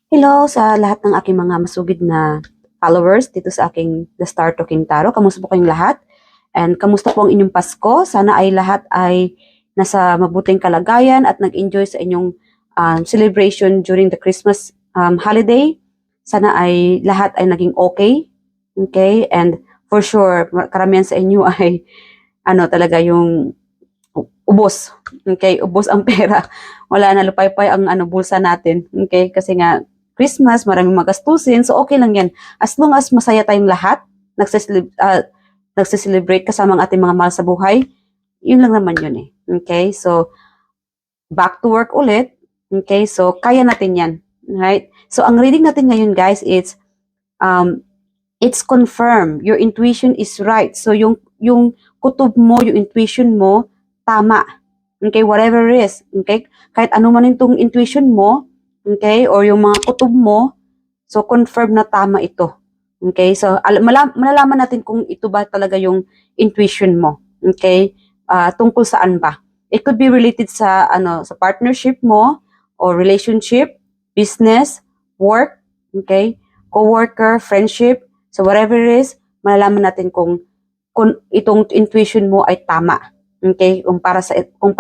Hello sa lahat ng aking mga masugid na followers dito sa aking The Star Talking Tarot. Kamusta po kayong lahat? And kamusta po ang inyong Pasko? Sana ay lahat ay nasa mabuting kalagayan at nag-enjoy sa inyong celebration during the Christmas holiday. Sana ay lahat ay naging okay. Okay? And for sure, karamihan sa inyo ay talaga yung ubos. Okay? Ubos ang pera. Wala na, lupay-pay ang bulsa natin. Okay? Kasi nga Christmas, maraming magastusin. So okay lang 'yan. As long as masaya tayong lahat, nagse-celebrate kasama ang ating mga mahal sa buhay, yun lang naman yun eh. Okay? So back to work ulit. Okay? So kaya natin 'yan. Right? So ang reading natin ngayon, guys, um it's confirmed. Your intuition is right. So yung kutob mo, yung intuition mo, tama. Okay, whatever it is. Okay? Kahit ano man itong intuition mo, okay, or yung mga kutob mo, so confirm na tama ito. Okay? So malalaman natin kung ito ba talaga yung intuition mo. Okay? Tungkol saan ba? It could be related sa partnership mo or relationship, business, work, okay? Coworker, friendship. So whatever it is, malalaman natin kung itong intuition mo ay tama. Okay? Kung para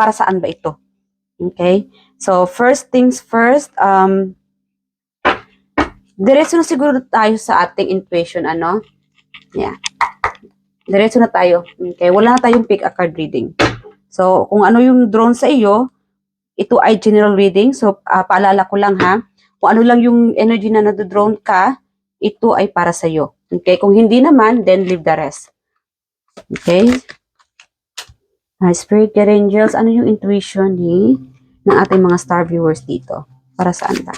saan ba ito. Okay? So first things first, diretso na siguro tayo sa ating intuition, ano? Yeah. Diretso na tayo. Okay? Wala na tayong pick a card reading. So kung ano yung drone sa iyo, ito ay general reading. So paalala ko lang ha, kung ano lang yung energy na nado-drone ka, ito ay para sa iyo. Okay? Kung hindi naman, then leave the rest. Okay? Spirit Guide Angels, ano yung intuition ng ating mga star viewers dito? Para saan ba?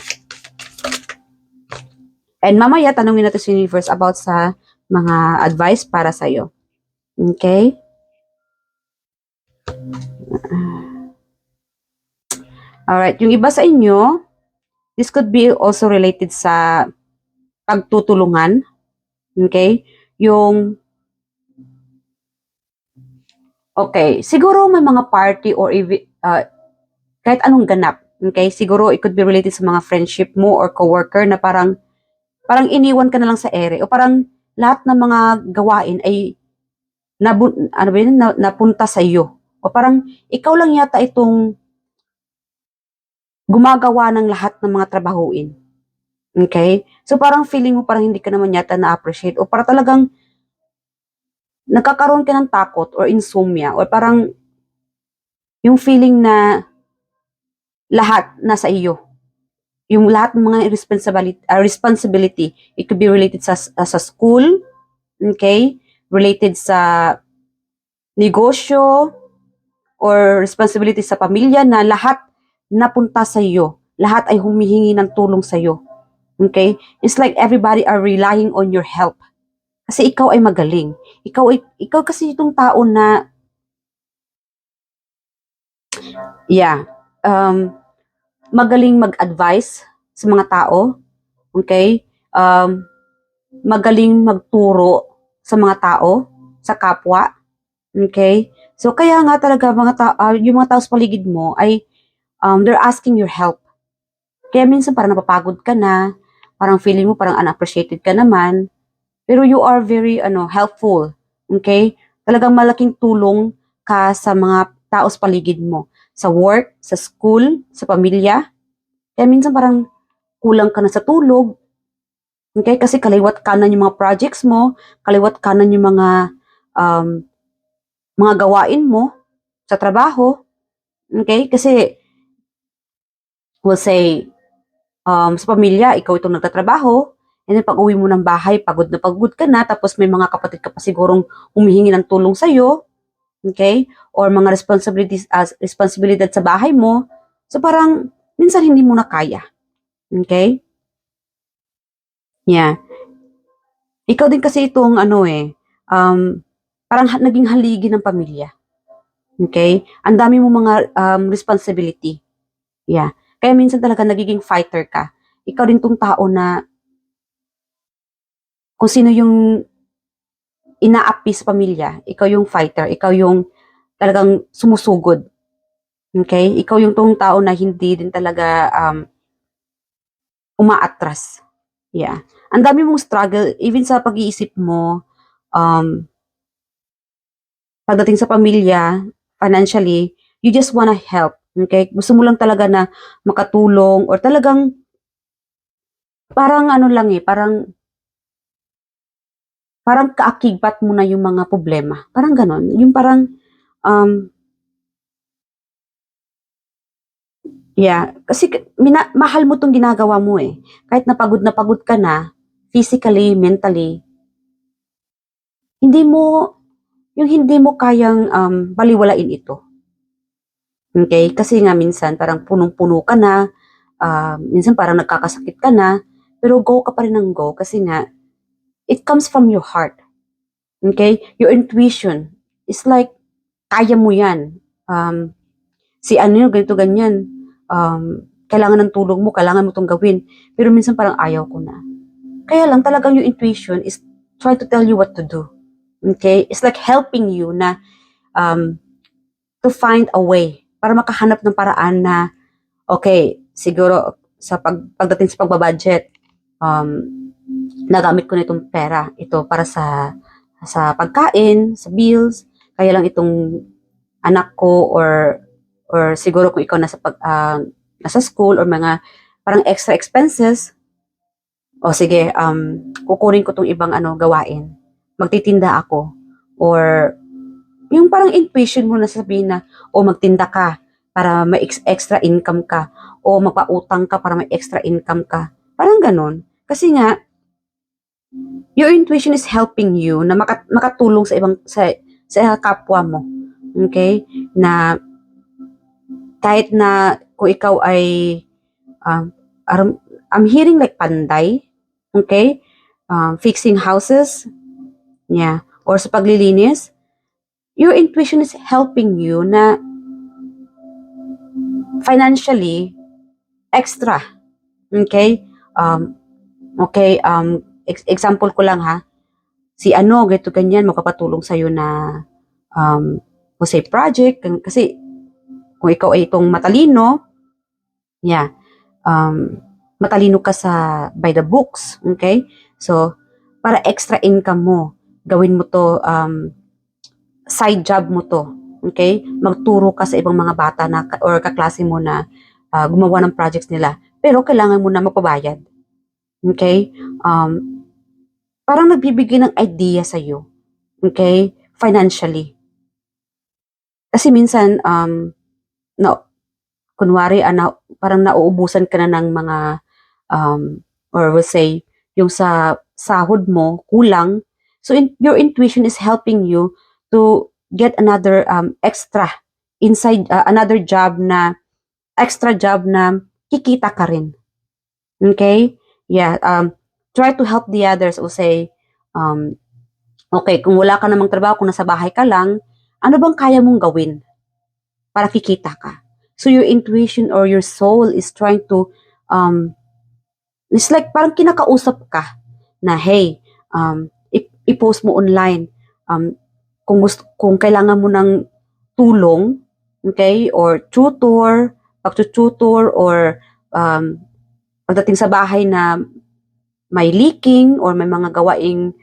And mamaya, tanungin natin si Universe about sa mga advice para sa'yo. Okay? Alright, yung iba sa inyo, this could be also related sa pagtutulungan. Okay? Okay, siguro may mga party or kahit anong ganap. Okay? Siguro it could be related sa mga friendship mo or coworker na parang iniwan ka na lang sa ere o parang lahat ng mga gawain ay napunta sa iyo. O parang ikaw lang yata itong gumagawa ng lahat ng mga trabahuin. Okay? So parang feeling mo parang hindi ka naman yata na-appreciate o parang talagang nagkakaroon ka ng takot or insomnia or parang yung feeling na lahat nasa iyo. Yung lahat ng mga responsibility, it could be related sa school, okay? Related sa negosyo, or responsibility sa pamilya na lahat napunta sa iyo. Lahat ay humihingi ng tulong sa iyo. Okay? It's like everybody are relying on your help. Kasi ikaw ay magaling. Ikaw kasi itong tao na magaling mag-advise sa mga tao. Okay? Magaling magturo sa mga tao, sa kapwa. Okay? So kaya nga talaga yung mga tao sa paligid mo ay they're asking your help. Kaya minsan parang napapagod ka na, parang feeling mo parang unappreciated ka naman, pero you are very helpful. Okay? Talagang malaking tulong ka sa mga tao sa paligid mo, sa work, sa school, sa pamilya. Kaya minsan parang kulang ka na sa tulog. Okay? Kasi kaliwat kanan yung mga projects mo, kaliwat kanan yung um, mga gawain mo sa trabaho. Okay? Kasi we'll say sa pamilya, ikaw itong nagtatrabaho, and then pag uwi mo ng bahay, pagod na pagod ka na, tapos may mga kapatid ka pa sigurong humihingi ng tulong sa'yo, okay? Or mga responsibilidad sa bahay mo. So parang, minsan hindi mo na kaya. Okay? Yeah. Ikaw din kasi itong parang naging haligi ng pamilya. Okay? Ang dami mo mga responsibility. Yeah. Kaya minsan talaga nagiging fighter ka. Ikaw din tong tao na kung sino yung inaapi sa pamilya, ikaw yung fighter, ikaw yung talagang sumusugod. Okay? Ikaw yung tong tao na hindi din talaga umaatras. Yeah. Ang dami mong struggle, even sa pag-iisip mo, um, pagdating sa pamilya, financially, you just wanna help. Okay? Gusto mo lang talaga na makatulong or talagang parang ano lang eh, parang kaakigpat mo na yung mga problema. Parang ganon. Yung parang, um, yeah. Kasi mahal mo tong ginagawa mo eh. Kahit na pagod ka na, physically, mentally, hindi mo, yung hindi mo kayang baliwalain ito. Okay? Kasi nga minsan parang punong-puno ka na, minsan parang nagkakasakit ka na, pero go ka pa rin ng go kasi nga, it comes from your heart. Okay? Your intuition is like, kaya mo yan. Si ano yun, ganito, ganyan. Kailangan ng tulong mo, kailangan mo itong gawin. Pero minsan parang ayaw ko na. Kaya lang talagang yung intuition is try to tell you what to do. Okay? It's like helping you na to find a way para makahanap ng paraan na okay, siguro sa pagdating sa pagbabudget, um, nagamit ko na itong pera. Ito para sa pagkain, sa bills, kaya lang itong anak ko or siguro kung ikaw nasa school or mga parang extra expenses, o sige, kukunin ko tong ibang gawain. Magtitinda ako. Or yung parang intuition mo na sabihin na, o magtinda ka para may extra income ka. O magpautang ka para may extra income ka. Parang ganon. Kasi nga, your intuition is helping you na makatulong sa kapwa mo. Okay? Na kahit na kung ikaw ay um, I'm hearing like panday, okay? Fixing houses, yeah, or sa paglilinis, your intuition is helping you na financially extra, okay? Okay, example ko lang ha, si ano, ganito ganyan, magpapatulong sa'yo na say project, kasi kung ikaw ay itong matalino, yeah, matalino ka sa by the books, okay? So, para extra income mo, gawin mo to, side job mo to, okay? Magturo ka sa ibang mga bata na, or kaklase mo na gumawa ng projects nila, pero kailangan mo na magpabayad, okay? Parang nagbibigay ng idea sa'yo, okay? Financially. Kasi minsan, no, kunwari, parang nauubusan ka na ng mga, or we'll say, yung sa sahod mo, kulang. So, your intuition is helping you to get another extra another job na, extra job na kikita ka rin. Okay? Yeah. Try to help the others o say, okay, kung wala ka namang trabaho, kung nasa bahay ka lang, ano bang kaya mong gawin para kikita ka? So your intuition or your soul is trying to, it's like parang kinakausap ka na, hey, i-post mo online. Kung kailangan mo ng tulong, okay, or pag-tutor, or pagdating sa bahay na may leaking or may mga gawaing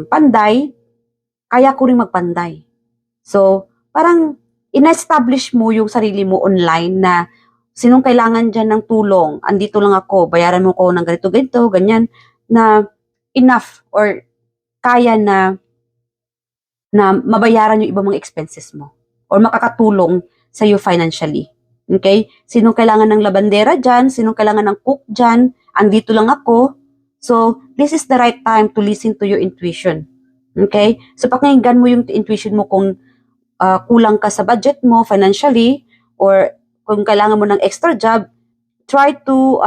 panday, kaya ko rin magpanday. So, parang ina-establish mo yung sarili mo online na sinong kailangan dyan ng tulong, andito lang ako, bayaran mo ko ng ganito, ganyan, na enough or kaya na mabayaran yung ibang mga expenses mo or makakatulong sa iyo financially. Okay? Sinong kailangan ng labandera dyan, sinong kailangan ng cook dyan, andito lang ako. So, this is the right time to listen to your intuition. Okay? So, pakinggan mo yung intuition mo kung kulang ka sa budget mo financially or kung kailangan mo ng extra job, try to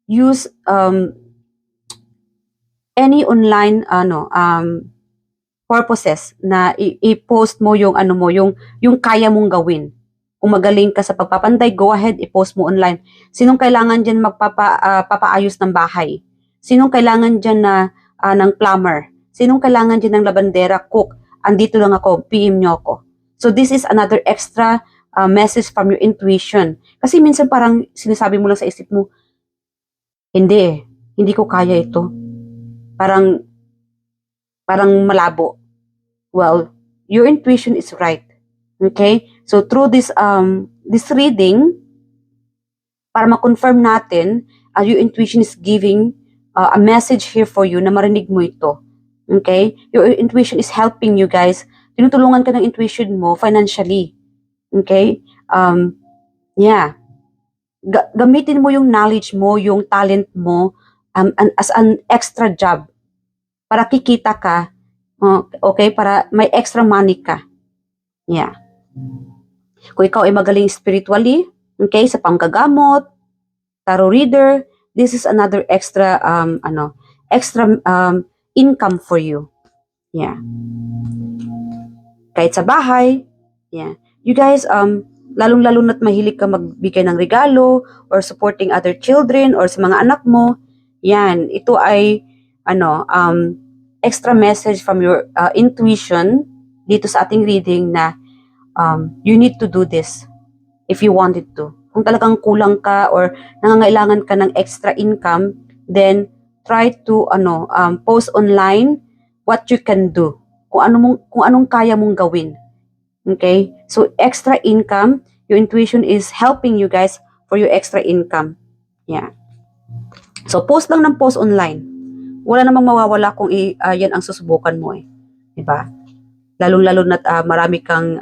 use any online purposes na i-post mo yung yung kaya mong gawin. Kung magaling ka sa pagpapanday, go ahead, i-post mo online. Sinong kailangan diyan papaayos ng bahay? Sinong kailangan diyan na ng plumber? Sinong kailangan diyan ng labandera, cook? Andito lang ako, PM nyo ako. So this is another extra message from your intuition. Kasi minsan parang sinasabi mo lang sa isip mo, Hindi eh. Hindi ko kaya ito. Parang, parang malabo. Well, your intuition is right. Okay? So, through this reading, para ma-confirm natin, your intuition is giving a message here for you na marinig mo ito. Okay? Your intuition is helping you guys. Tinutulungan ka ng intuition mo financially. Okay? Yeah. Gamitin mo yung knowledge mo, yung talent mo as an extra job para kikita ka. Okay? Para may extra money ka. Yeah. Kung ikaw ay magaling spiritually, okay, sa panggagamot, tarot reader, this is another extra income for you. Yeah. Kahit sa bahay, yeah. You guys lalong-lalo na't mahilig ka magbigay ng regalo or supporting other children or sa mga anak mo, yan, ito ay extra message from your intuition dito sa ating reading na you need to do this if you wanted to. Kung talagang kulang ka or nangangailangan ka ng extra income, then try to post online what you can do. Kung anong kaya mong gawin. Okay? So extra income, your intuition is helping you guys for your extra income. Yeah. So post lang ng post online. Wala namang mawawala kung yan ang susubukan mo eh. 'Di ba? Lalong-lalo na't marami kang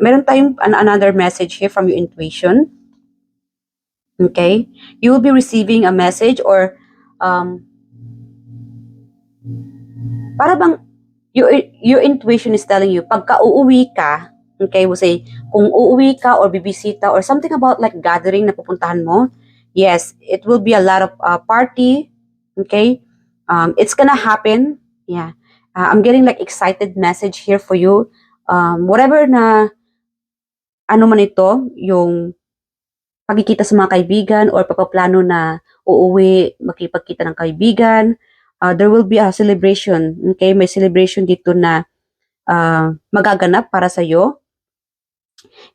meron tayong another message here from your intuition. Okay? You will be receiving a message or para bang your intuition is telling you, pagka uuwi ka, okay, we'll say, kung uuwi ka or bibisita or something about like gathering na pupuntahan mo, yes, it will be a lot of party, okay? It's gonna happen, yeah. I'm getting like excited message here for you. Whatever na, ano man ito, yung pagkikita sa mga kaibigan or papaplano na uuwi, makipagkita ng kaibigan, there will be a celebration, okay? May celebration dito na magaganap para sa iyo.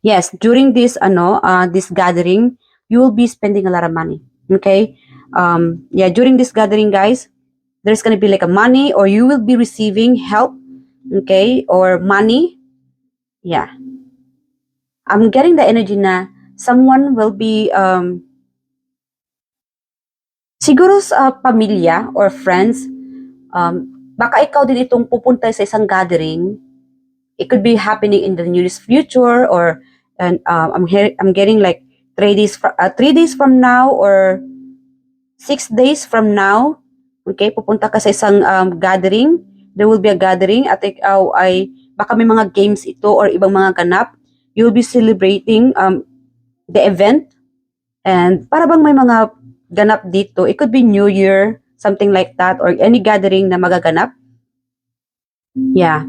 Yes, during this this gathering, you will be spending a lot of money, okay? Yeah, during this gathering, guys, there's gonna be like a money or you will be receiving help, okay? Or money. Yeah. I'm getting the energy na someone will be siguro sa pamilya or friends, baka ikaw din itong pupunta sa isang gathering. It could be happening in the nearest future or I'm getting like 3 days from now or 6 days from now. Okay, pupunta ka sa isang gathering. There will be a gathering at ikaw ay baka may mga games ito or ibang mga ganap. You will be celebrating the event and para bang may mga ganap dito. It could be New Year, something like that, or any gathering na magaganap. Yeah.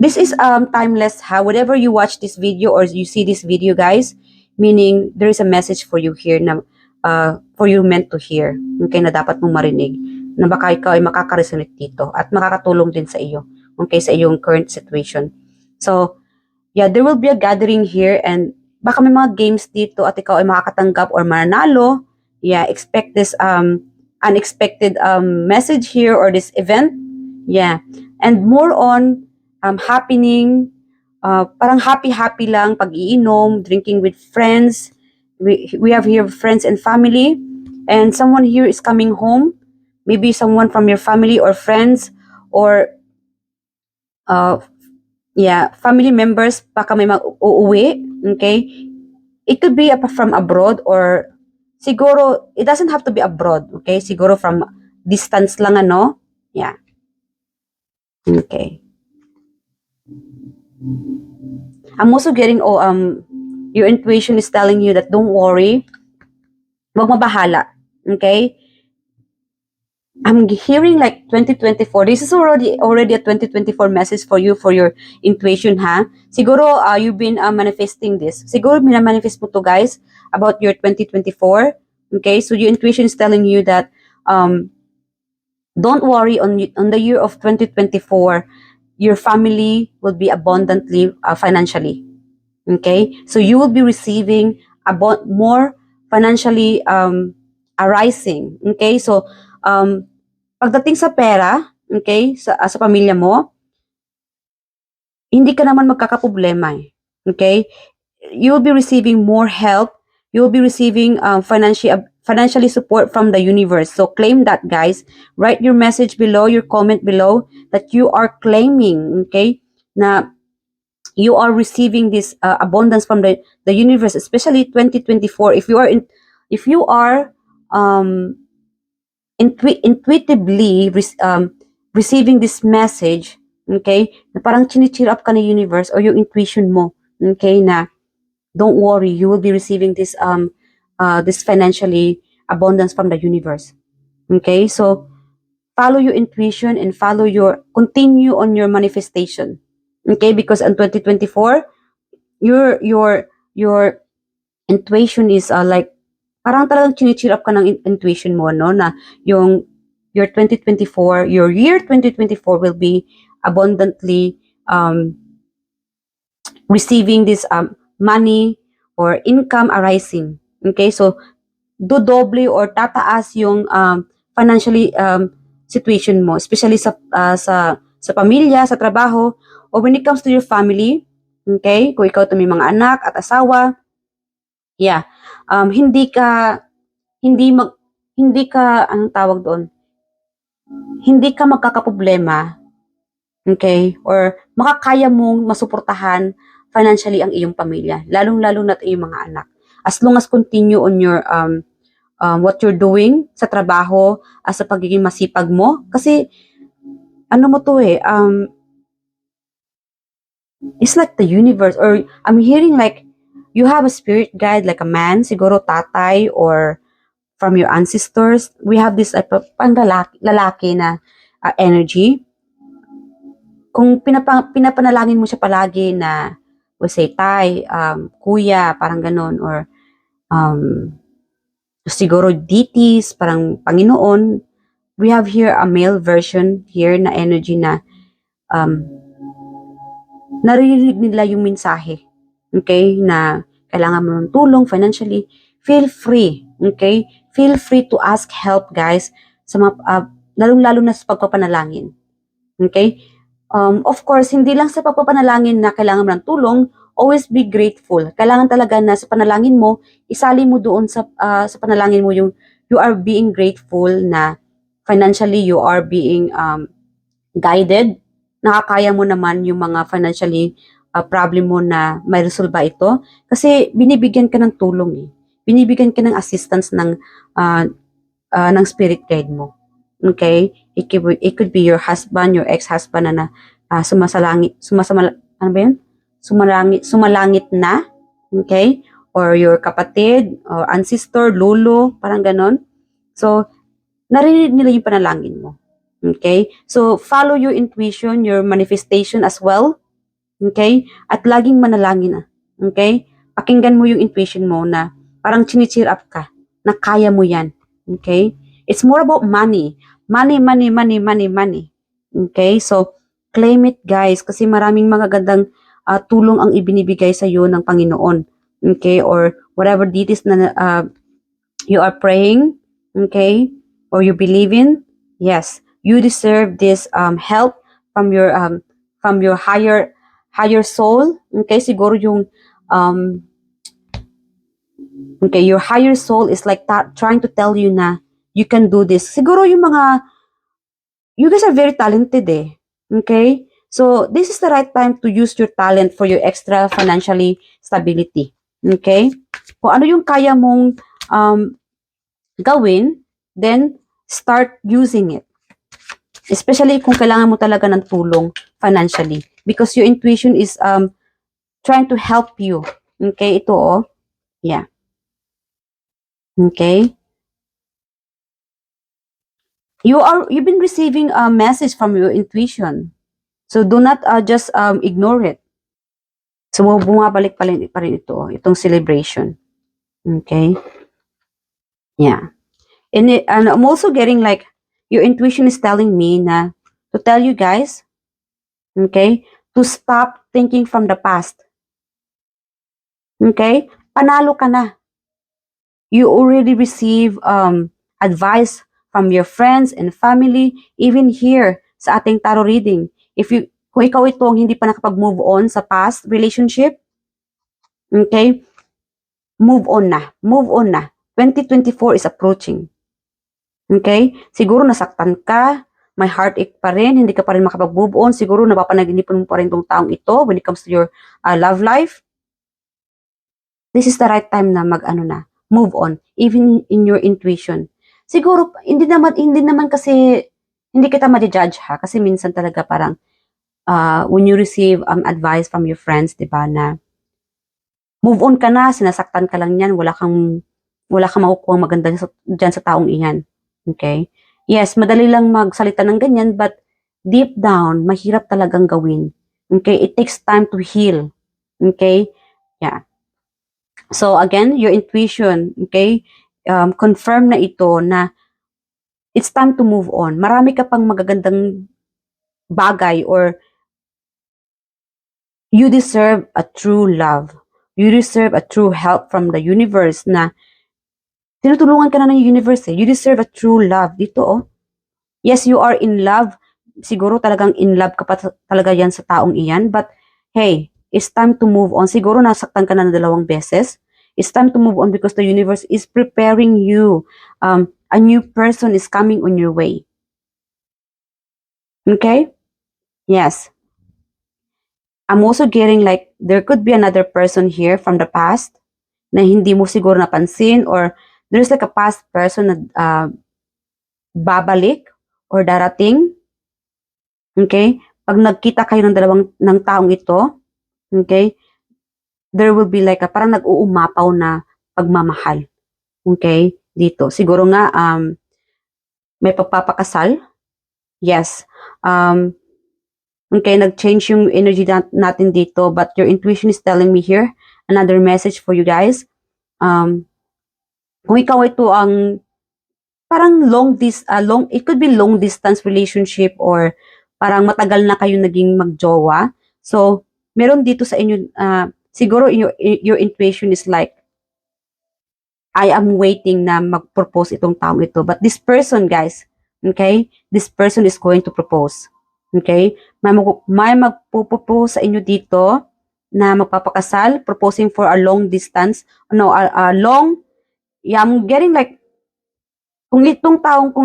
This is timeless ha. Whenever you watch this video or you see this video, guys, meaning there is a message for you here na for you meant to hear. Okay, na dapat mong marinig. Na baka ikaw ay makaka-resonate dito at makakatulong din sa iyo. Okay, sa iyong current situation. So, yeah, there will be a gathering here and baka may mga games dito at ikaw ay makakatanggap or mananalo. Yeah, expect this unexpected message here or this event. Yeah. And more on happening, parang happy-happy lang, pag-iinom, drinking with friends. We have here friends and family. And someone here is coming home. Maybe someone from your family or friends or family members baka may mag-uuwi, okay? It could be from abroad or siguro, it doesn't have to be abroad, okay? Siguro from distance lang, ano? Yeah. Okay. I'm also getting, your intuition is telling you that don't worry, wag mabahala, okay? I'm hearing like 2024. This is already a 2024 message for you, for your intuition, ha? Siguro, you've been manifesting this. Siguro, minamanifest mo to, guys, about your 2024. Okay? So, your intuition is telling you that, don't worry on the year of 2024, your family will be abundantly financially. Okay? So, you will be receiving more financially arising. Okay? So, pagdating sa pera, okay, sa pamilya mo, hindi ka naman magkakaproblema eh. Okay? You will be receiving more help. You will be receiving financially support from the universe. So claim that, guys. Write your message below, your comment below that you are claiming, okay, na you are receiving this abundance from the universe, especially 2024. If you are um, intuitively receiving this message, okay, na parang chini-cheer up ka ng universe or yung intuition mo, okay, na don't worry, you will be receiving this financially abundance from the universe. Okay, so follow your intuition and continue on your manifestation. Okay, because in 2024, your intuition is like parang talagang chini-cheer up ka ng intuition mo, no, na your 2024, your year 2024 will be abundantly receiving this money or income arising. Okay, so dodoble or tataas yung financially situation mo, especially sa pamilya, sa trabaho, or when it comes to your family. Okay, kung ikaw may mga anak at asawa, yeah, hindi ka anong tawag doon, hindi ka magkakaproblema, okay, or makakaya mong masuportahan financially ang iyong pamilya, lalong-lalo na iyong mga anak. As long as continue on your what you're doing sa trabaho, sa pagiging masipag mo, kasi ano mo to eh, it's like the universe, or I'm hearing like you have a spirit guide, like a man, siguro tatay, or from your ancestors. We have this pang lalaki na energy. Kung pinapanalangin mo siya palagi na, we say, tay, kuya, parang ganon, or siguro deities, parang Panginoon, we have here a male version here na energy na naririnig nila yung mensahe, okay, na kailangan mo ng tulong financially. Feel free, okay, feel free to ask help, guys, sa lalong-lalo na sa pagpapanalangin. Okay, of course, hindi lang sa pagpapanalangin na kailangan mo ng tulong. Always be grateful. Kailangan talaga na sa panalangin mo, isali mo doon sa panalangin mo yung you are being grateful na financially you are being guided. Nakakaya mo naman yung mga financially problem mo na may resolba ito. Kasi binibigyan ka ng tulong eh. Binibigyan ka ng assistance ng spirit guide mo. Okay? It could be your husband, your ex-husband na ano ba yun? Sumalangit na, okay? Or your kapatid, or ancestor, lolo, parang ganon. So, narinig nila yung panalangin mo. Okay? So, follow your intuition, your manifestation as well. Okay? At laging manalangin. Okay? Pakinggan mo yung intuition mo na parang chini-cheer up ka, na kaya mo yan. Okay? It's more about money. Money, money, money, money, money. Okay? So, claim it, guys, kasi maraming mga gandang tulong ang ibinibigay sa iyo ng Panginoon. Okay? Or whatever deities na you are praying, okay? Or you believe in, yes, you deserve this help from your higher soul. Okay? Siguro yung okay, your higher soul is like trying to tell you na you can do this. Siguro yung you guys are very talented eh. Okay? So, this is the right time to use your talent for your extra financially stability. Okay? Kung ano yung kaya mong gawin, then start using it. Especially kung kailangan mo talaga ng tulong financially. Because your intuition is trying to help you. Okay? Ito oh. Yeah. Okay? You've been receiving a message from your intuition. So do not just ignore it. So bumabalik pa rin itong celebration. Okay? Yeah. And I'm also getting like your intuition is telling me na to tell you guys, okay, to stop thinking from the past. Okay? panalo ka na. You already receive advice from your friends and family, even here sa ating tarot reading. Kung ikaw itong hindi pa nakapag-move on sa past relationship, okay, move on na. Move on na. 2024 is approaching. Okay? Siguro nasaktan ka, may heartache pa rin, hindi ka pa rin makapag-move on, siguro napapanaginipan mo pa rin tong taong ito when it comes to your love life. This is the right time na move on, even in your intuition. Siguro, hindi naman kasi, hindi kita ma-judge ha, kasi minsan talaga parang, when you receive advice from your friends, di ba, na move on ka na, sinasaktan ka lang yan, wala kang makukuha maganda dyan sa taong iyan. Okay? Yes, madali lang magsalita ng ganyan, but deep down, mahirap talagang gawin. Okay? It takes time to heal. Okay? Yeah. So again, your intuition, okay? Confirm na ito na it's time to move on. Marami ka pang magagandang bagay, or you deserve a true love. You deserve a true help from the universe na tinutulungan ka na ng universe eh. You deserve a true love. Dito oh. Yes, you are in love. Siguro talagang in love ka pa talaga yan sa taong iyan. But hey, it's time to move on. Siguro nasaktan ka na 2 beses. It's time to move on because the universe is preparing you. A new person is coming on your way. Okay? Yes. I'm also getting like there could be another person here from the past na hindi mo siguro napansin, or there's like a past person na babalik or darating. Okay? Pag nagkita kayo ng taong ito, okay, there will be like parang nag-uumapaw na pagmamahal. Okay? Dito. Siguro nga, may pagpapakasal. Yes. Okay, nag-change yung energy natin dito, but your intuition is telling me here another message for you guys. Kung ikaw ito ang parang it could be long distance relationship, or parang matagal na kayo naging magjowa. So, meron dito sa inyo, siguro your intuition is like, I am waiting na mag-propose itong taong ito. But this person, guys, okay, this person is going to propose. Okay? May magpo-propose sa inyo dito na magpapakasal, proposing for a long distance. No, I'm getting like, kung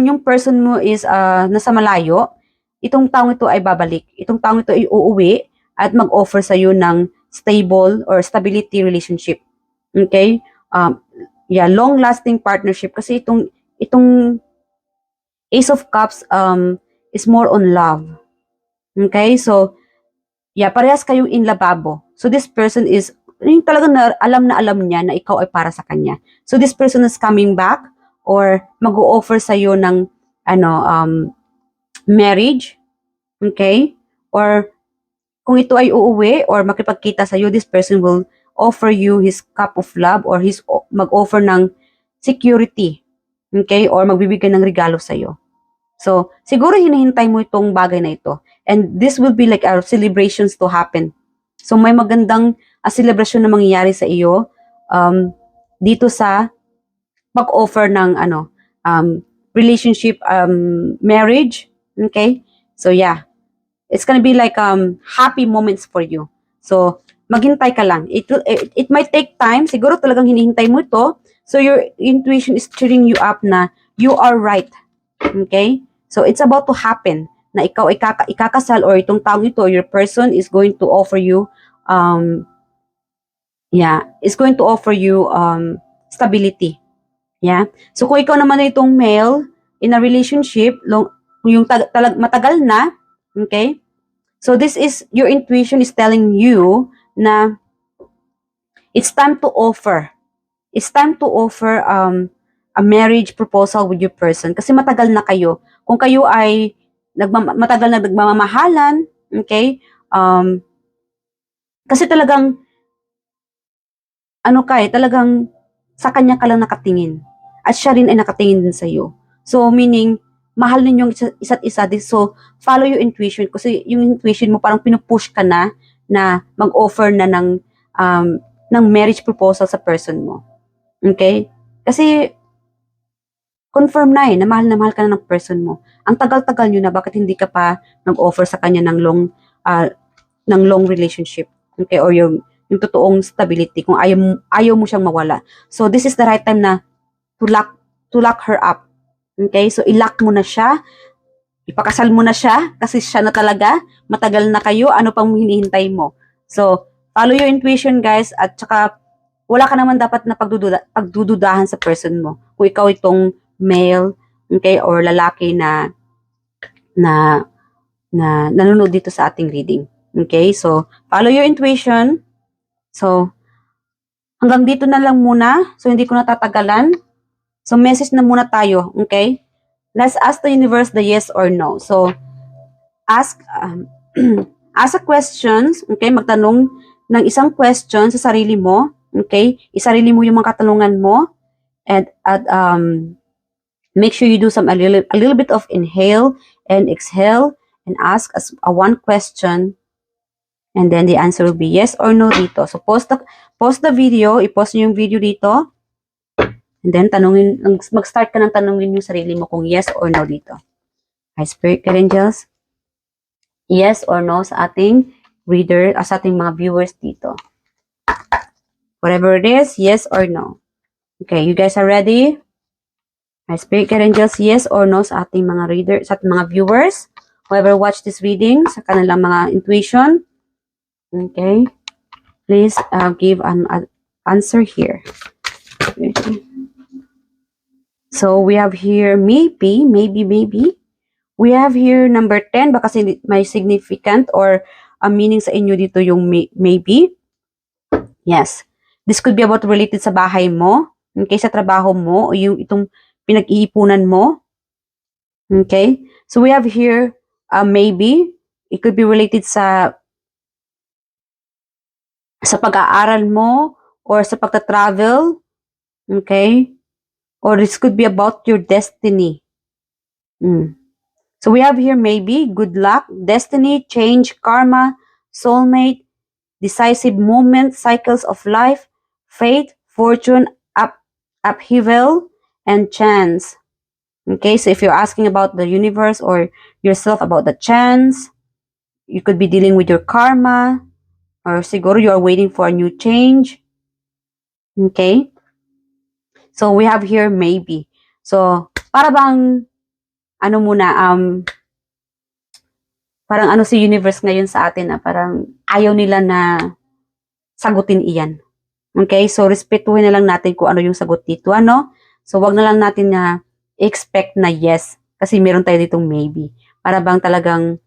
yung person mo is nasa malayo, itong taong ito ay babalik. Itong taong ito ay uuwi at mag-offer sa iyo ng stable or stability relationship. Okay? Yeah, long-lasting partnership, kasi itong Ace of Cups is more on love. Okay? So, yeah, parehas kayong in lababo. So, this person is yung talagang na alam niya na ikaw ay para sa kanya. So, this person is coming back or mag-o-offer sa iyo ng marriage. Okay? Or kung ito ay uuwi or makipagkita sa iyo, this person will offer you his cup of love, or mag-offer ng security. Okay? Or magbibigay ng regalo sa iyo. So, siguro hinihintay mo itong bagay na ito. And this will be like our celebrations to happen. So, may magandang celebration na mangyayari sa iyo dito sa pag-offer ng relationship, marriage. Okay? So, yeah. It's gonna be like happy moments for you. So, maghintay ka lang. It might take time. Siguro talagang hinihintay mo ito. So, your intuition is cheering you up na you are right. Okay? So, it's about to happen na ikaw ay ikakasal, or itong taong ito, your person is going to offer you is going to offer you stability. Yeah? So, kung ikaw naman itong male in a relationship, yung matagal na, okay? So, this is, your intuition is telling you na it's time to offer. It's time to offer a marriage proposal with your person. Kasi matagal na kayo. Kung kayo ay matagal na nagmamahalan, okay? Kasi talagang, talagang sa kanya ka lang nakatingin. At siya rin ay nakatingin din sa iyo. So, meaning, mahal ninyong isa't isa. So, follow your intuition. Kasi yung intuition mo parang pinupush ka na mag-offer na ng ng marriage proposal sa person mo. Okay? Kasi, confirm na mahal ka na ng person mo. Ang tagal-tagal nyo na, bakit hindi ka pa nag-offer sa kanya ng long relationship? Okay? Or yung totoong stability, kung ayaw mo siyang mawala. So, this is the right time na to lock her up. Okay? So, i-lock mo na siya, ipakasal mo na siya, kasi siya na talaga, matagal na kayo, ano pang hinihintay mo? So, follow your intuition, guys, at saka, wala ka naman dapat na pagdududahan sa person mo. Kung ikaw itong male, okay, or lalaki na nanonood dito sa ating reading. Okay? So, follow your intuition. So, hanggang dito na lang muna. So, hindi ko natatagalan. So, message na muna tayo. Okay? Let's ask the universe the yes or no. So, ask a questions. Okay? Magtanong ng isang question sa sarili mo. Okay? Isarili mo yung mga katanungan mo. And make sure you do a little bit of inhale and exhale and ask a one question. And then the answer will be yes or no dito. So, pause the video. I-pause nyo yung video dito. And then, mag-start ka ng tanungin yung sarili mo kung yes or no dito. Hi, Spirit Angels. Yes or no sa ating reader, sa ating mga viewers dito. Whatever it is, yes or no. Okay, you guys are ready? Hi, Spirit Angels, yes or no sa ating mga reader, sa ating mga viewers. Whoever watch this reading, sa kanilang mga intuition. Okay. Please give an answer here. Okay. So, we have here maybe. We have here number 10, baka may significant or a meaning sa inyo dito yung maybe. Yes. This could be about related sa bahay mo, okay, sa trabaho mo, o yung itong pinag-iipunan mo. Okay? So, we have here maybe. It could be related sa pag-aaral mo or sa pagta-travel. Okay? Or this could be about your destiny. So we have here maybe, good luck, destiny, change, karma, soulmate, decisive movement, cycles of life, fate, fortune, upheaval, and chance. Okay, so if you're asking about the universe or yourself about the chance, you could be dealing with your karma, or siguro you are waiting for a new change. Okay? So we have here maybe. So, para bang parang si universe ngayon sa atin na parang ayaw nila na sagutin iyan. Okay? So, respetuhin na lang natin kung ano yung sagot dito, ano? So, wag na lang natin na expect na yes kasi meron tayo ditong maybe. Para bang talagang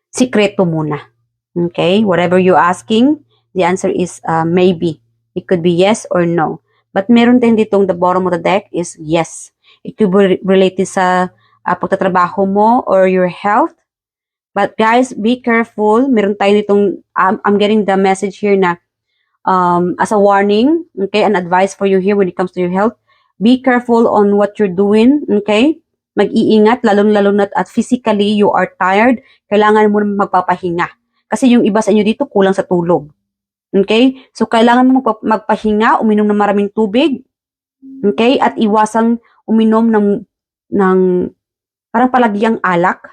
sikreto muna. Okay? Whatever you're asking, the answer is maybe. It could be yes or no. But meron din ditong the bottom of the deck is yes. It could be related sa pagtatrabaho mo or your health. But guys, be careful. Meron tayo ditong, I'm getting the message here na as a warning, okay, an advice for you here when it comes to your health. Be careful on what you're doing, okay? Mag-iingat, lalo na at physically you are tired. Kailangan mo magpapahinga. Kasi yung iba sa inyo dito kulang sa tulog. Okay? So, kailangan mo magpahinga, uminom ng maraming tubig. Okay? At iwasang uminom ng parang palagyang alak.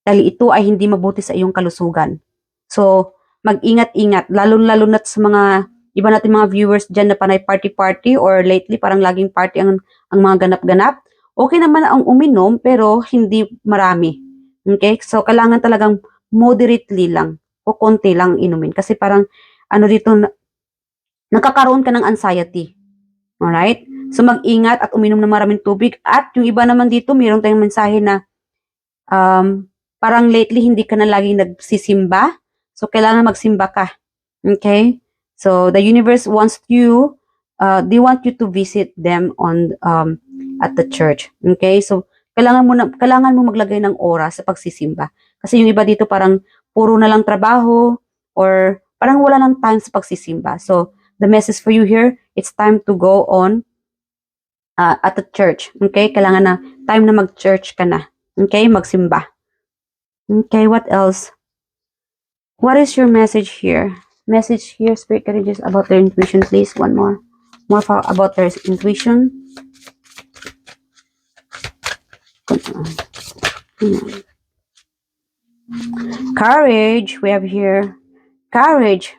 Dahil ito ay hindi mabuti sa iyong kalusugan. So, mag-ingat-ingat. Lalo na sa mga iba natin mga viewers dyan na panay party-party or lately parang laging party ang mga ganap-ganap. Okay naman ang uminom pero hindi marami. Okay? So, kailangan talagang moderately lang o konti lang inumin. Kasi parang dito, nagkakaroon ka ng anxiety. Alright? So, mag-ingat at uminom ng maraming tubig. At yung iba naman dito, mayroon tayong mensahe na parang lately hindi ka na laging nagsisimba. So, kailangan magsimba ka. Okay? So, the universe wants you, they want you to visit them at the church. Okay? So, kailangan mo maglagay ng oras sa pagsisimba. Kasi yung iba dito parang puro na lang trabaho or parang wala nang time sa pagsisimba. So, the message for you here, it's time to go on at the church. Okay? Kailangan na, time na mag-church ka na. Okay? Magsimba. Okay, what else? What is your message here? message here, Spirit guides about their intuition, please. One more. More about their intuition. Courage, we have here. Courage.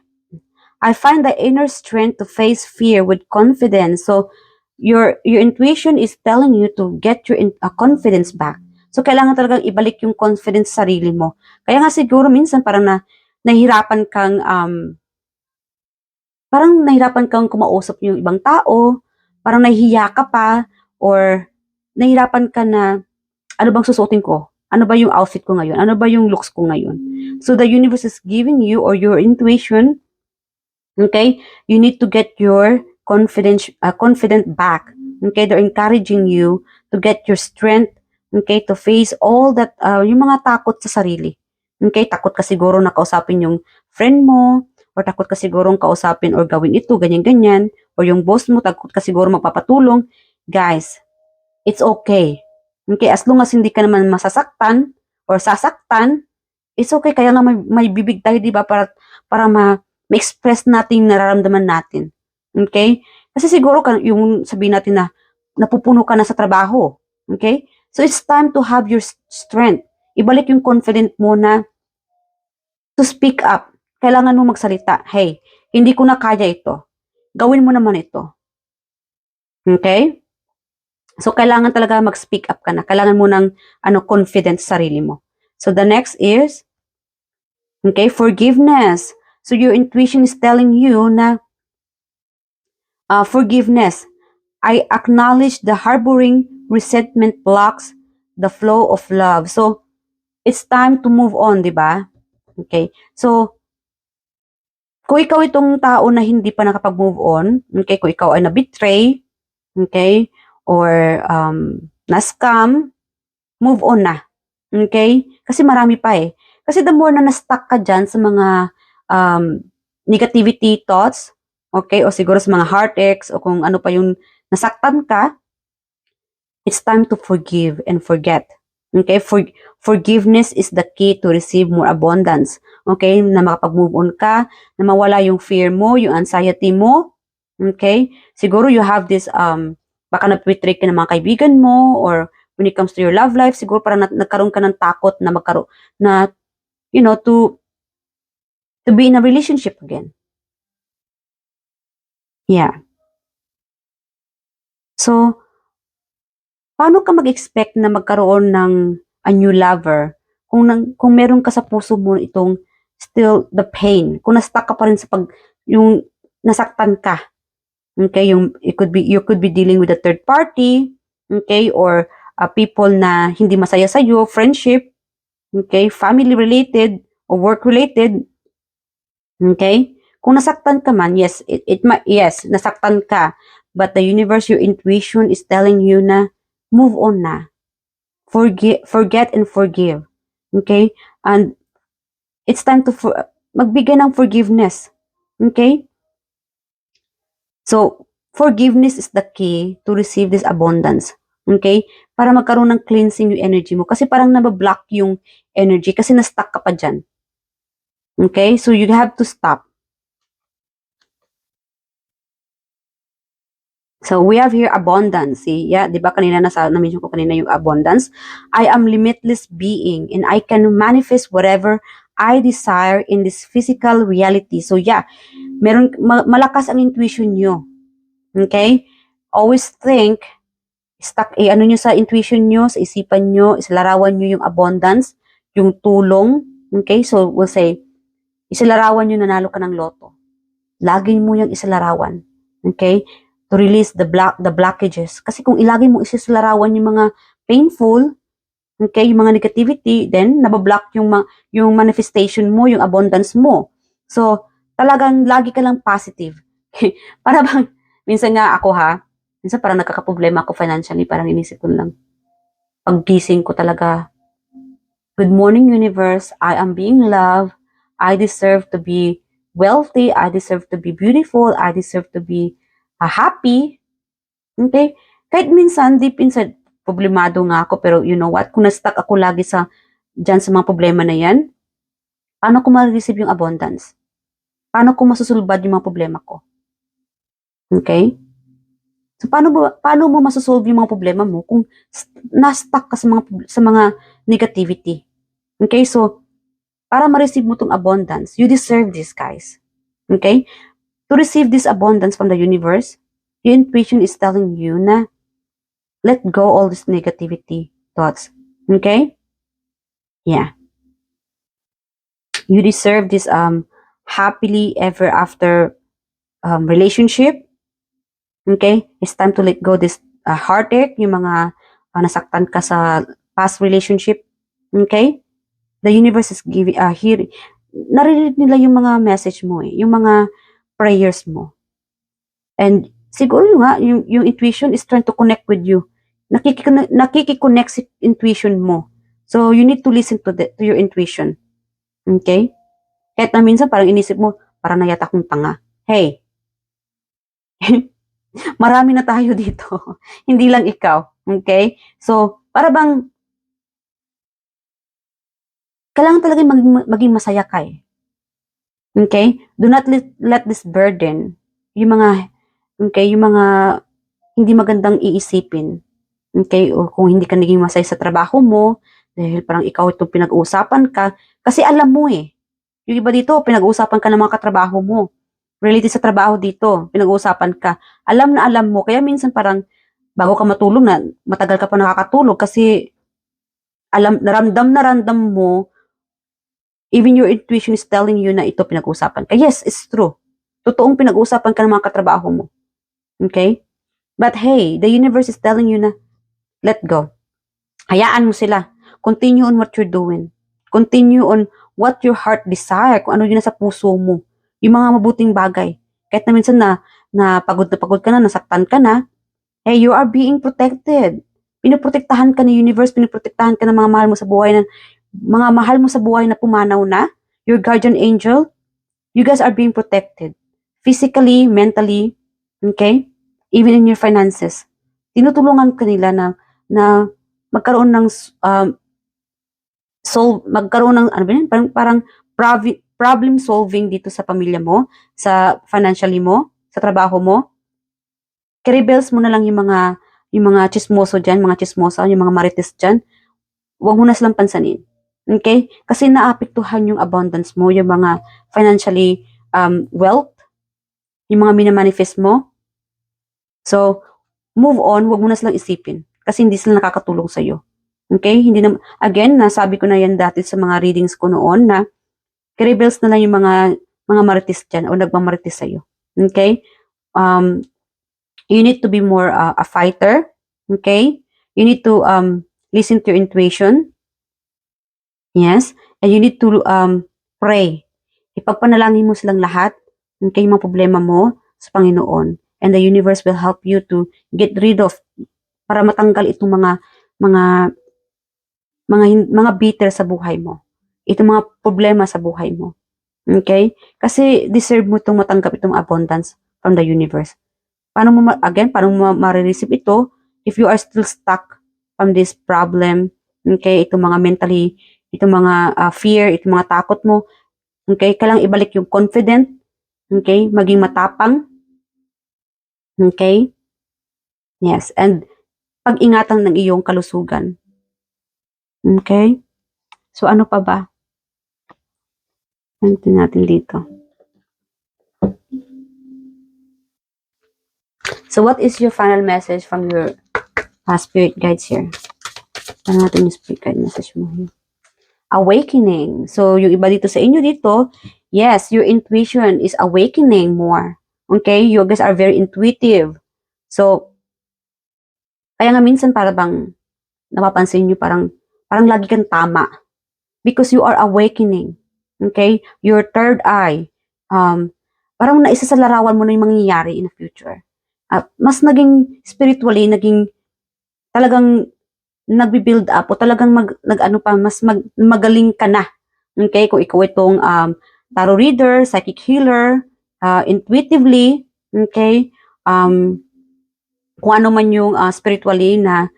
I find the inner strength to face fear with confidence. So, your intuition is telling you to get your confidence back. So, kailangan talagang ibalik yung confidence sa sarili mo. Kaya nga siguro minsan parang nahihirapan kang kumausap yung ibang tao, parang nahihiya ka pa, or nahihirapan ka na, ano bang susuotin ko? Ano ba yung outfit ko ngayon? Ano ba yung looks ko ngayon? So, the universe is giving you, or your intuition, okay, you need to get your confident back. Okay, they're encouraging you to get your strength, okay, to face all that, yung mga takot sa sarili. Okay, takot ka siguro na kausapin yung friend mo, or takot ka siguro kausapin or gawin ito, ganyan-ganyan, or yung boss mo, takot ka siguro magpapatulong. Guys, it's okay. Okay, as long as hindi ka naman masasaktan or sasaktan, it's okay. Kaya nga may bibig tayo, di ba? Para ma-express natin nararamdaman natin. Okay? Kasi siguro yung sabihin natin na napupuno ka na sa trabaho. Okay? So it's time to have your strength. Ibalik yung confident mo na to speak up. Kailangan mo magsalita. Hey, hindi ko na kaya ito. Gawin mo naman ito. Okay? So, kailangan talaga mag-speak up ka na. Kailangan mo ng confidence sa sarili mo. So, the next is, okay, forgiveness. So, your intuition is telling you na forgiveness. I acknowledge the harboring resentment blocks the flow of love. So, it's time to move on, di ba? Okay. So, kung ikaw itong tao na hindi pa nakapag-move on, okay, kung ikaw ay na-betray, okay, or na-scam, move on na. Okay? Kasi marami pa eh. Kasi the more na na-stuck ka dyan sa mga negativity thoughts, okay, o siguro sa mga heartaches, o kung ano pa yung nasaktan ka, it's time to forgive and forget. Okay? Forgiveness is the key to receive more abundance. Okay? Na makapag-move on ka, na mawala yung fear mo, yung anxiety mo. Okay? Siguro you have this baka na-betray ka ng mga kaibigan mo, or when it comes to your love life, siguro parang nagkaroon ka ng takot na to be in a relationship again. Yeah. So, paano ka mag-expect na magkaroon ng a new lover kung meron ka sa puso mo itong still the pain, kung na-stuck ka pa rin sa yung nasaktan ka. Okay, you could be dealing with a third party, okay, or people na hindi masaya sa iyo, friendship, okay, family related or work related. Okay? Kung nasaktan ka man, yes, yes, nasaktan ka, but the universe, your intuition is telling you na move on na. Forget and forgive. Okay? And it's time to magbigay ng forgiveness. Okay? So, forgiveness is the key to receive this abundance. Okay? Para magkaroon ng cleansing yung energy mo. Kasi parang nabablock yung energy kasi na-stuck ka pa dyan. Okay? So, you have to stop. So, we have here abundance. See? Yeah, di ba kanina na-mention ko kanina yung abundance. I am limitless being and I can manifest whatever I desire in this physical reality. So, yeah, malakas ang intuition nyo. Okay? Always think, ano nyo sa intuition nyo, sa isipan nyo, isalarawan nyo yung abundance, yung tulong. Okay? So, we'll say, isalarawan nyo nanalo ka ng loto. Laging mo yung isalarawan. Okay? To release the blockages. Kasi kung ilagi mo isalarawan yung mga painful, okay, yung mga negativity, then nabablock yung manifestation mo, yung abundance mo. So, talagang lagi ka lang positive. Para bang, minsan nga ako minsan parang nagkakaproblema ako financially, parang inisip ko lang. Paggising ko talaga, good morning universe, I am being loved, I deserve to be wealthy, I deserve to be beautiful, I deserve to be happy. Okay? Kahit minsan, deep inside, problemado nga ako, pero you know what? Kung na-stuck ako lagi dyan sa mga problema na yan, paano ko ma-receive yung abundance? Paano ko masusulbad yung mga problema ko? Okay? So, paano mo masosolve yung mga problema mo kung na-stuck ka sa mga negativity? Okay? So, para ma-receive mo tong abundance, you deserve this, guys. Okay? To receive this abundance from the universe, your intuition is telling you na let go all this negativity thoughts. Okay? Yeah. You deserve this happily ever after relationship. Okay? It's time to let go this heartache, yung mga nasaktan ka sa past relationship. Okay? The universe is giving here. Naririnig nila yung mga message mo yung mga prayers mo. And siguro nga, yung intuition is trying to connect with you. Nakikiconnect si intuition mo. So, you need to listen to your intuition. Okay? Kahit na minsan parang inisip mo, parang nayata kong tanga. Hey, marami na tayo dito. Hindi lang ikaw. Okay? So, para bang, kailangan talaga maging masaya ka eh. Okay? Do not let this burden, yung mga hindi magandang iisipin. Okay? O kung hindi ka naging masaya sa trabaho mo, dahil parang ikaw itong pinag-uusapan ka, kasi alam mo eh. Yung iba dito, pinag-uusapan ka ng mga katrabaho mo. Related sa trabaho dito, pinag-uusapan ka. Alam na alam mo, kaya minsan parang bago ka matulog na, matagal ka pa nakakatulog kasi naramdam na randam mo, even your intuition is telling you na ito pinag-uusapan ka. Yes, it's true. Totoong pinag-uusapan ka ng mga katrabaho mo. Okay? But hey, the universe is telling you na, let go. Hayaan mo sila. Continue on what you're doing. Continue on what your heart desire, kung ano yun nasa puso mo. Yung mga mabuting bagay. Kahit na minsan na pagod ka na, nasaktan ka na, hey, you are being protected. Pinoprotektahan ka ng universe, pinoprotektahan ka ng mga mahal mo sa buhay na pumanaw na, your guardian angel, you guys are being protected. Physically, mentally, okay? Even in your finances. Tinutulungan ka nila na magkaroon ng magkaroon ng ano ba yun? Parang problem solving dito sa pamilya mo, sa financially mo, sa trabaho mo. I-rebels mo na lang yung mga chismoso diyan, mga chismosa, yung mga marites diyan. Huwag mo na silang pansanin. Okay? Kasi naapektuhan yung abundance mo, yung mga financially wealth, yung mga minamanifest mo. So, move on, huwag mo na silang isipin kasi hindi sila nakakatulong sa iyo. Okay? Hindi na, again, nasabi ko na yan dati sa mga readings ko noon na i-rebels na lang yung mga marites diyan o nagmamarites sa iyo. Okay? You need to be more a fighter. Okay? You need to listen to your intuition. Yes? And you need to pray. Ipagpanalangin mo silang lahat. Okay? Yung mga problema mo sa Panginoon. And the universe will help you to get rid of, para matanggal itong mga bitter sa buhay mo. Itong mga problema sa buhay mo. Okay? Kasi deserve mo itong matanggap itong abundance from the universe. Paano mo ma-receive ito if you are still stuck from this problem? Okay? Itong mga mentally, itong mga fear, itong mga takot mo. Okay? Kailangang ibalik yung confident. Okay? Maging matapang. Okay? Yes. And pag-ingatan ng iyong kalusugan. Okay? So, ano pa ba? Ano natin dito? So, what is your final message from your spirit guides here? Ano natin yung spirit guide message mo here? Awakening. So, yung iba dito sa inyo dito, yes, your intuition is awakening more. Okay? You guys are very intuitive. So, kaya nga minsan para bang napapansin nyo parang lagi kang tama. Because you are awakening. Okay? Your third eye. Parang naisa sa larawan mo na yung mangyayari in the future. Mas naging spiritually, naging talagang nagbi-build up o talagang magaling ka na. Okay? Kung ikaw itong tarot reader, psychic healer, intuitively, okay? Kung ano man yung spiritually na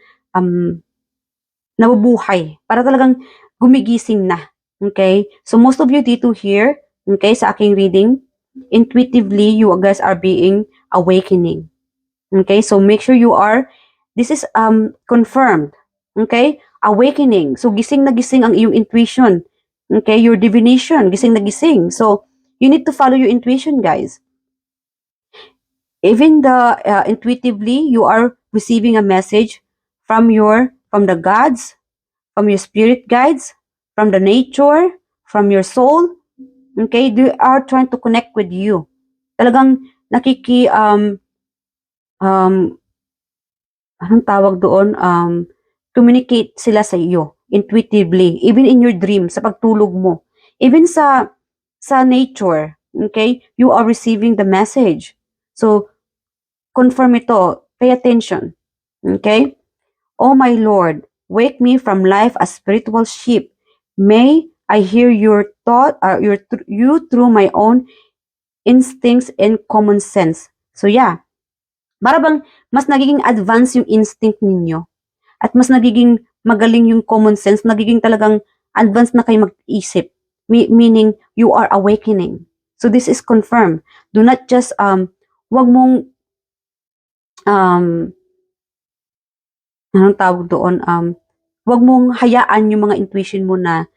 nabubuhay. Para talagang gumigising na. Okay? So most of you dito here, okay, sa aking reading, intuitively, you guys are being awakening. Okay, so make sure this is confirmed. Okay, awakening. So gising na gising ang iyong intuition. Okay, your divination, gising na gising. So you need to follow your intuition, guys. Even intuitively, you are receiving a message from the gods, from your spirit guides, from the nature, from your soul. Okay, they are trying to connect with you. Talagang um anong tawag doon, communicate sila sa iyo intuitively, even in your dream, sa pagtulog mo, even sa nature. Okay, you are receiving the message. So confirm ito, pay attention. Okay, oh my Lord, wake me from life as spiritual sheep. May I hear your thought, you through my own instincts and common sense. So yeah, para bang mas nagiging advanced yung instinct ninyo at mas nagiging magaling yung common sense, nagiging talagang advanced na kayo mag-isip. Meaning, you are awakening. So this is confirmed. Do not just, wag mong, anong tawag doon, wag mong hayaan yung mga intuition mo na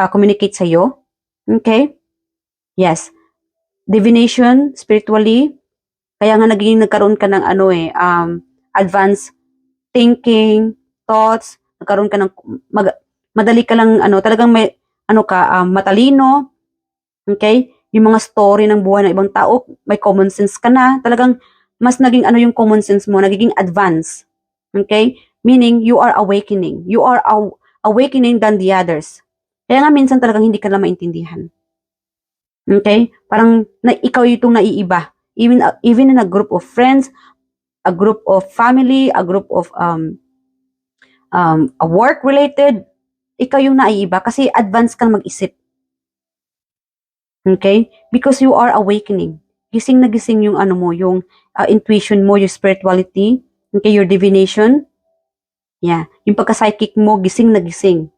communicate sa'yo. Okay? Yes. Divination, spiritually, kaya nga nagkaroon ka ng advanced thinking, thoughts, nagkaroon ka ng madali ka lang talagang may matalino. Okay? Yung mga story ng buhay ng ibang tao, may common sense ka na. Talagang mas naging yung common sense mo, nagiging advanced. Okay? Meaning you are awakening. You are awakening than the others. Kaya nga minsan talagang hindi ka lang maintindihan. Okay? Parang ikaw itong naiiba. Even in a group of friends, a group of family, a group of a work related, ikaw yung naiiba kasi advanced kang mag-isip. Okay? Because you are awakening. Gising na gising yung yung intuition mo, your spirituality, okay, your divination. Yeah, yung pagka-psychic mo, gising na gising.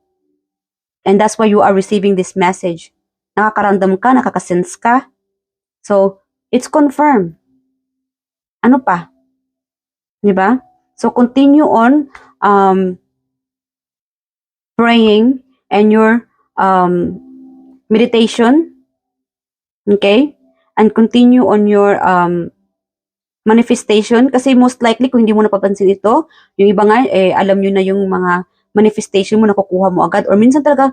And that's why you are receiving this message. Nakakaramdam ka, nakakasense ka. So, it's confirmed. Ano pa? Diba? So, continue on praying and your meditation. Okay? And continue on your manifestation. Kasi most likely, kung hindi mo napapansin ito, yung iba nga, alam nyo na yung mga manifestation mo, nakukuha mo agad. Or minsan talaga,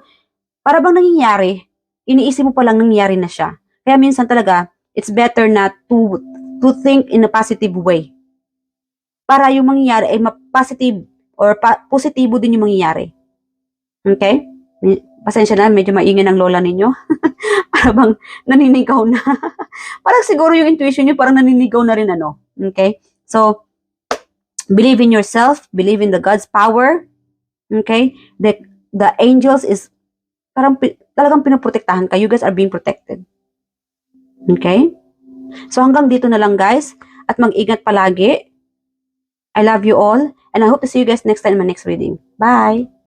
para bang nangyayari, iniisip mo palang nangyayari na siya. Kaya minsan talaga, it's better not to think in a positive way. Para yung mangyayari ay positive or positibo din yung mangyayari. Okay? Pasensya na, medyo maingay ng lola ninyo. Para bang naninigaw na. Parang siguro yung intuition nyo parang naninigaw na rin Okay? So, believe in yourself, believe in the God's power. Okay? The angels is parang talagang pinoprotektahan ka. You guys are being protected. Okay? So hanggang dito na lang guys. At mag-ingat palagi. I love you all. And I hope to see you guys next time in my next reading. Bye!